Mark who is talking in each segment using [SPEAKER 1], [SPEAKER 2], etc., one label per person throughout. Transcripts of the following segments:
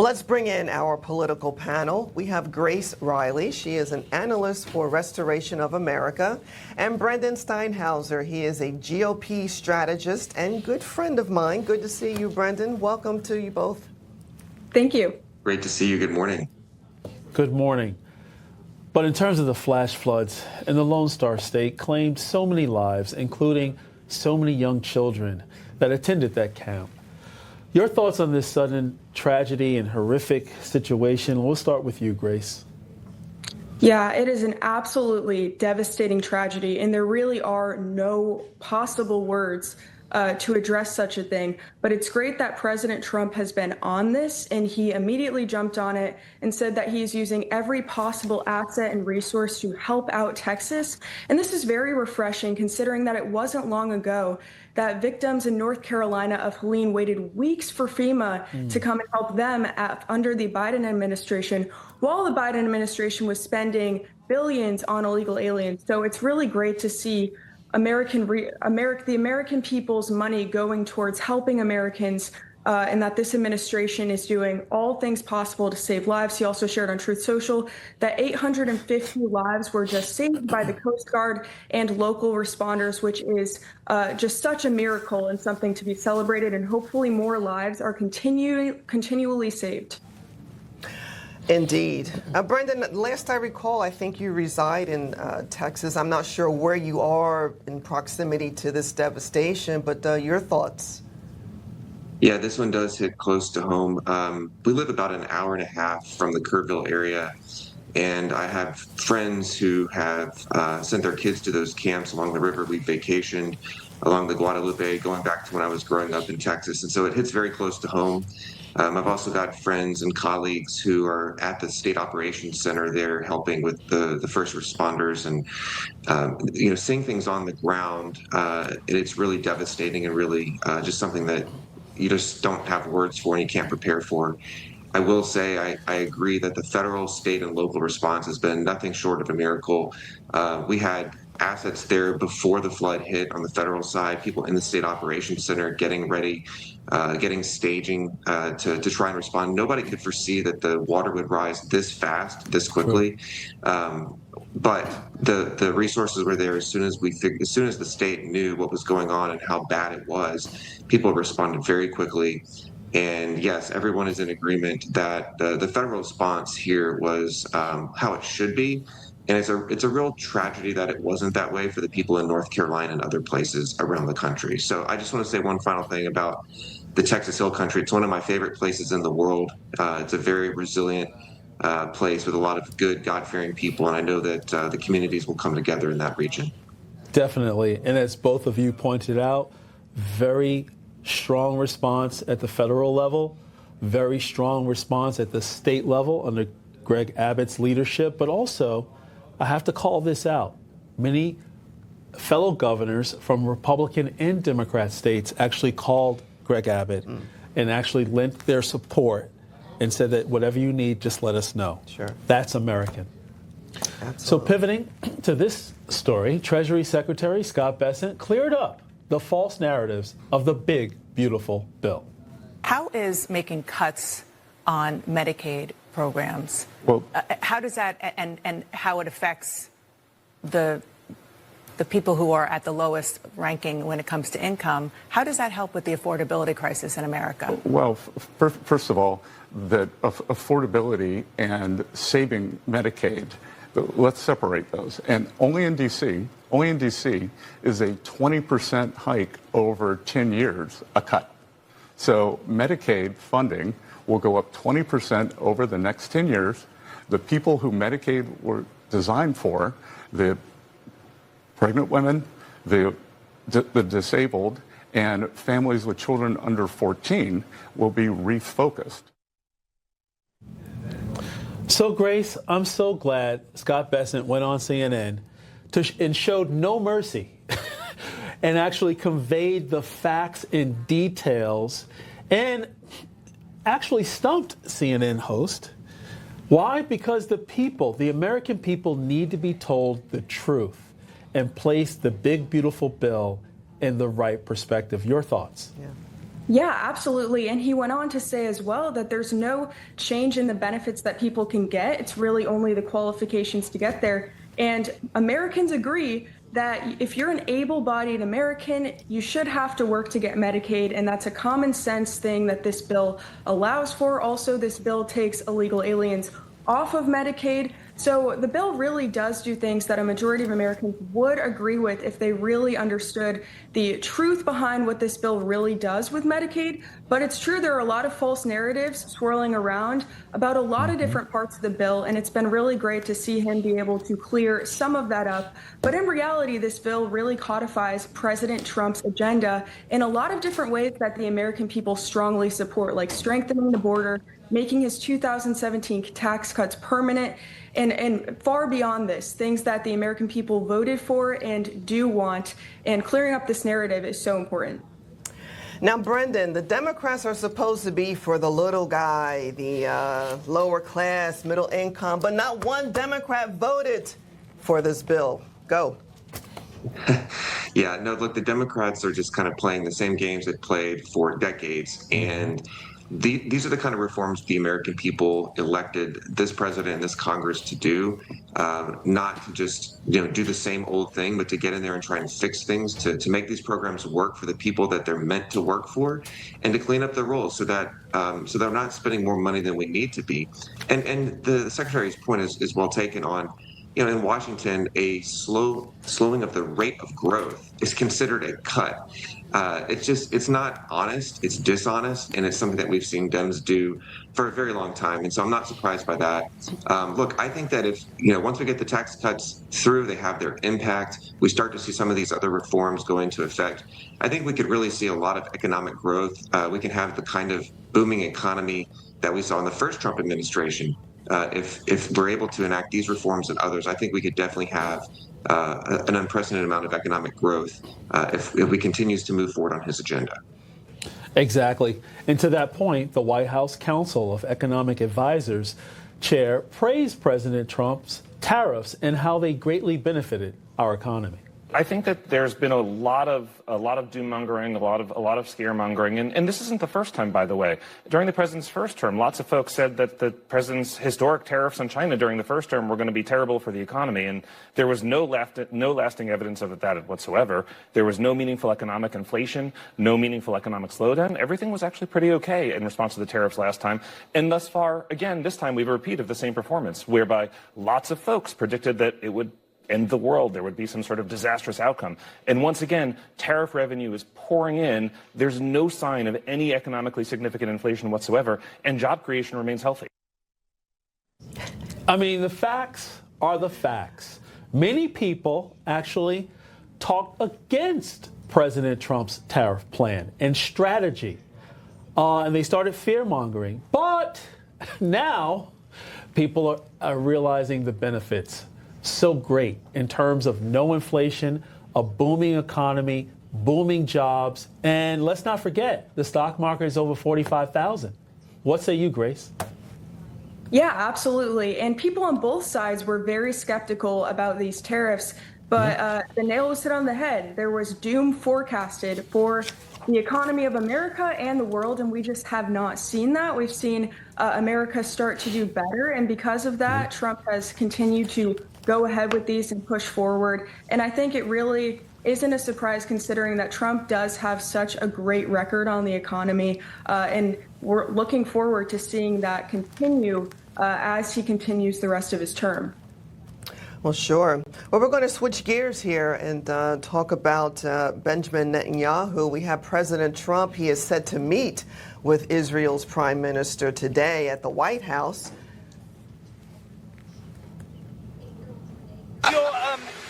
[SPEAKER 1] Well, let's bring in our political panel. We have Grace Reilly. She is an analyst for Restoration of America. And Brendan Steinhauser. He is a GOP strategist and good friend of mine. Good to see you, Brendan. Welcome to you both.
[SPEAKER 2] Thank you.
[SPEAKER 3] Great to see you. Good morning.
[SPEAKER 4] Good morning. But in terms of the flash floods in the Lone Star State claimed so many lives, including so many young children that attended that camp. Your thoughts on this sudden tragedy and horrific situation? We'll start with you, Grace.
[SPEAKER 2] Yeah, it is an absolutely devastating tragedy, and there really are no possible words to address such a thing. But it's great that President Trump has been on this, and he immediately jumped on it and said that he is using every possible asset and resource to help out Texas. And this is very refreshing, considering that it wasn't long ago that victims in North Carolina of Helene waited weeks for FEMA to come and help them under the Biden administration, while the Biden administration was spending billions on illegal aliens. So it's really great to see the American people's money going towards helping Americans, and that this administration is doing all things possible to save lives. He also shared on Truth Social that 850 lives were just saved by the Coast Guard and local responders, which is just such a miracle and something to be celebrated. And hopefully more lives are continually saved.
[SPEAKER 1] Indeed. Brendan, last I recall, I think you reside in Texas. I'm not sure where you are in proximity to this devastation, but your thoughts?
[SPEAKER 3] Yeah, this one does hit close to home. We live about an hour and a half from the Kerrville area, and I have friends who have sent their kids to those camps along the river. We vacationed along the Guadalupe, going back to when I was growing up in Texas, and so it hits very close to home. I've also got friends and colleagues who are at the State Operations Center there helping with the first responders, and seeing things on the ground, it's really devastating and really just something that you just don't have words for and you can't prepare for. I will say I agree that the federal, state, and local response has been nothing short of a miracle. We had assets there before the flood hit on the federal side, people in the State Operations Center getting ready, getting staging to try and respond. Nobody could foresee that the water would rise this fast, this quickly. But the resources were there as soon as the state knew what was going on and how bad it was. People responded very quickly. And yes, everyone is in agreement that the federal response here was how it should be. And it's a real tragedy that it wasn't that way for the people in North Carolina and other places around the country. So I just want to say one final thing about the Texas Hill Country. It's one of my favorite places in the world. It's a very resilient place with a lot of good, God-fearing people, and I know that the communities will come together in that region.
[SPEAKER 4] Definitely, and as both of you pointed out, very strong response at the federal level, very strong response at the state level under Greg Abbott's leadership, but also, I have to call this out, many fellow governors from Republican and Democrat states actually called Greg Abbott and actually lent their support and said that whatever you need, just let us know.
[SPEAKER 1] Sure.
[SPEAKER 4] That's American.
[SPEAKER 1] Absolutely.
[SPEAKER 4] So pivoting to this story, Treasury Secretary Scott Bessent cleared up the false narratives of the big, beautiful bill.
[SPEAKER 5] How is making cuts on Medicaid programs, how does that and how it affects the people who are at the lowest ranking when it comes to income, how does that help with the affordability crisis in America?
[SPEAKER 6] Well, first of all, that affordability and saving Medicaid, let's separate those. And only in D.C. is a 20% hike over 10 years a cut. So Medicaid funding will go up 20% over the next 10 years. The people who Medicaid were designed for, the pregnant women, the disabled, and families with children under 14 will be refocused.
[SPEAKER 4] So, Grace, I'm so glad Scott Bessent went on CNN and showed no mercy and actually conveyed the facts and details and actually stumped CNN host. Why? Because the people, the American people, need to be told the truth and place the big, beautiful bill in the right perspective. Your thoughts?
[SPEAKER 1] Yeah.
[SPEAKER 2] Yeah, absolutely. And he went on to say as well that there's no change in the benefits that people can get. It's really only the qualifications to get there. And Americans agree that if you're an able-bodied American, you should have to work to get Medicaid. And that's a common sense thing that this bill allows for. Also, this bill takes illegal aliens off of Medicaid. So the bill really does do things that a majority of Americans would agree with if they really understood the truth behind what this bill really does with Medicaid. But it's true, there are a lot of false narratives swirling around about a lot of different parts of the bill, and it's been really great to see him be able to clear some of that up. But in reality, this bill really codifies President Trump's agenda in a lot of different ways that the American people strongly support, like strengthening the border, making his 2017 tax cuts permanent, and far beyond this, things that the American people voted for and do want, and clearing up this narrative is so important.
[SPEAKER 1] Now, Brendan, the Democrats are supposed to be for the little guy, the lower class, middle income, but not one Democrat voted for this bill. Go.
[SPEAKER 3] Yeah, no, look, the Democrats are just kind of playing the same games they've played for decades. And these are the kind of reforms the American people elected this president and this Congress to do, not to just do the same old thing, but to get in there and try and fix things, to make these programs work for the people that they're meant to work for, and to clean up the rules so that they're not spending more money than we need to be. And the Secretary's point is well taken on. In Washington, a slowing of the rate of growth is considered a cut. It's not honest, it's dishonest, and it's something that we've seen Dems do for a very long time. And so I'm not surprised by that. Look, I think that if, once we get the tax cuts through, they have their impact, we start to see some of these other reforms go into effect, I think we could really see a lot of economic growth. We can have the kind of booming economy that we saw in the first Trump administration. If we're able to enact these reforms and others, I think we could definitely have an unprecedented amount of economic growth if he continues to move forward on his agenda.
[SPEAKER 4] Exactly. And to that point, the White House Council of Economic Advisors chair praised President Trump's tariffs and how they greatly benefited our economy.
[SPEAKER 7] I think that there's been a lot of doom mongering, a lot of scaremongering, and this isn't the first time, by the way. During the president's first term, lots of folks said that the president's historic tariffs on China during the first term were going to be terrible for the economy, and there was no lasting evidence of that whatsoever. There was no meaningful economic inflation, no meaningful economic slowdown. Everything was actually pretty okay in response to the tariffs last time, and thus far, again, this time we have a repeat of the same performance, whereby lots of folks predicted that it would end the world, there would be some sort of disastrous outcome. And once again, tariff revenue is pouring in. There's no sign of any economically significant inflation whatsoever, and job creation remains healthy.
[SPEAKER 4] I mean, the facts are the facts. Many people actually talked against President Trump's tariff plan and strategy, and they started fear-mongering. But now people are realizing the benefits. So great in terms of no inflation, a booming economy, booming jobs, and let's not forget, the stock market is over 45,000. What say you, Grace?
[SPEAKER 2] Yeah, absolutely. And people on both sides were very skeptical about these tariffs, but the nail was hit on the head. There was doom forecasted for the economy of America and the world, and we just have not seen that. We've seen America start to do better, and because of that, Trump has continued to go ahead with these and push forward. And I think it really isn't a surprise considering that Trump does have such a great record on the economy, and we're looking forward to seeing that continue as he continues the rest of his term.
[SPEAKER 1] Well, sure. Well, we're going to switch gears here and talk about Benjamin Netanyahu. We have President Trump. He is set to meet with Israel's prime minister today at the White House.
[SPEAKER 8] Your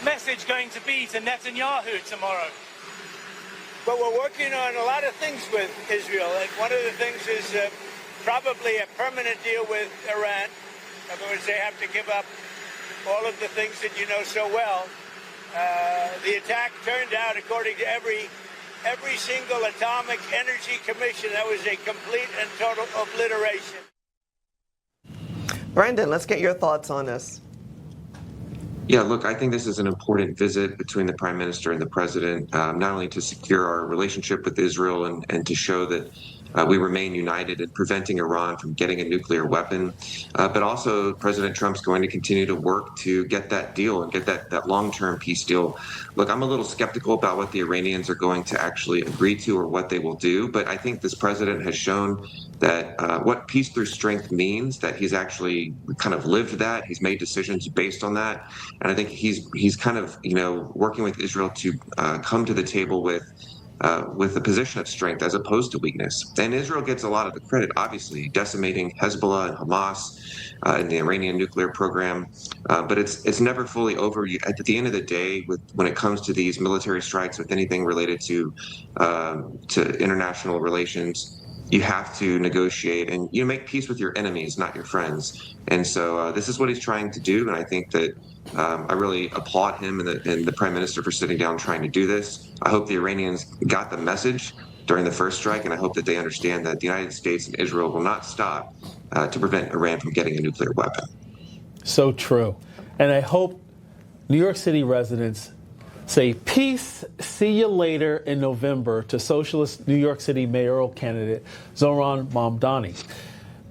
[SPEAKER 8] message going to be to Netanyahu tomorrow?
[SPEAKER 9] Well, we're working on a lot of things with Israel, and one of the things is probably a permanent deal with Iran. In other words, they have to give up all of the things that you know so well. The attack turned out, according to every single Atomic Energy Commission, that was a complete and total obliteration.
[SPEAKER 1] Brendan, let's get your thoughts on this.
[SPEAKER 3] Yeah, look, I think this is an important visit between the prime minister and the president, not only to secure our relationship with Israel and to show that we remain united in preventing Iran from getting a nuclear weapon, but also President Trump's going to continue to work to get that deal and get that long-term peace deal. Look, I'm a little skeptical about what the Iranians are going to actually agree to or what they will do, but I think this president has shown that what peace through strength means, that he's actually kind of lived that. He's made decisions based on that. And I think he's kind of, working with Israel to come to the table with a position of strength as opposed to weakness. And Israel gets a lot of the credit, obviously, decimating Hezbollah and Hamas in the Iranian nuclear program. But it's never fully over. At the end of the day, when it comes to these military strikes, with anything related to international relations, you have to negotiate and you make peace with your enemies, not your friends. And so this is what he's trying to do. And I think that I really applaud him and the prime minister for sitting down trying to do this. I hope the Iranians got the message during the first strike, and I hope that they understand that the United States and Israel will not stop to prevent Iran from getting a nuclear weapon.
[SPEAKER 4] So true. And I hope New York City residents say peace, see you later in November to socialist New York City mayoral candidate Zohran Mamdani.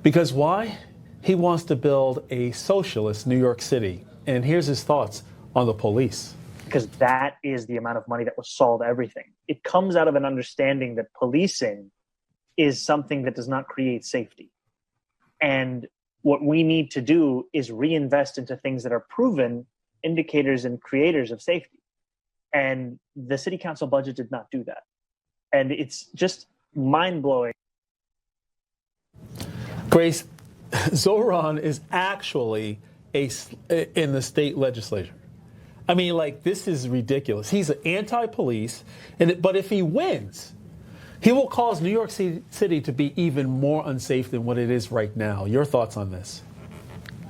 [SPEAKER 4] Because why? He wants to build a socialist New York City. And here's his thoughts on the police.
[SPEAKER 10] Because that is the amount of money that will solve everything. It comes out of an understanding that policing is something that does not create safety. And what we need to do is reinvest into things that are proven indicators and creators of safety. And the city council budget did not do that. And it's just mind-blowing.
[SPEAKER 4] Grace, Zohran is actually in the state legislature. I mean, this is ridiculous. He's anti-police, but if he wins, he will cause New York City to be even more unsafe than what it is right now. Your thoughts on this?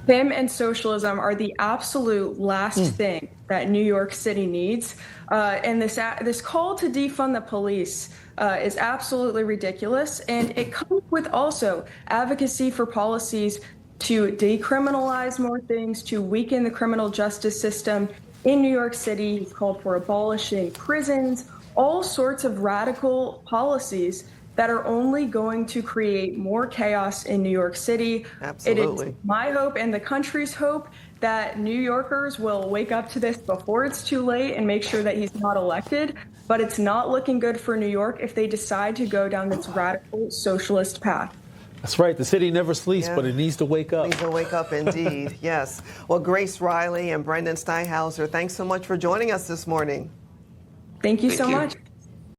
[SPEAKER 2] Him and socialism are the absolute last thing that New York City needs. And this call to defund the police is absolutely ridiculous. And it comes with also advocacy for policies to decriminalize more things, to weaken the criminal justice system in New York City. He's called for abolishing prisons, all sorts of radical policies that are only going to create more chaos in New York City.
[SPEAKER 1] Absolutely.
[SPEAKER 2] It is my hope and the country's hope that New Yorkers will wake up to this before it's too late and make sure that he's not elected. But it's not looking good for New York if they decide to go down this radical socialist path.
[SPEAKER 4] That's right. The city never sleeps, but it needs to wake up.
[SPEAKER 1] Needs to wake up, indeed. Yes. Well, Grace Reilly and Brendan Steinhauser, thanks so much for joining us this morning.
[SPEAKER 2] Thank you so much.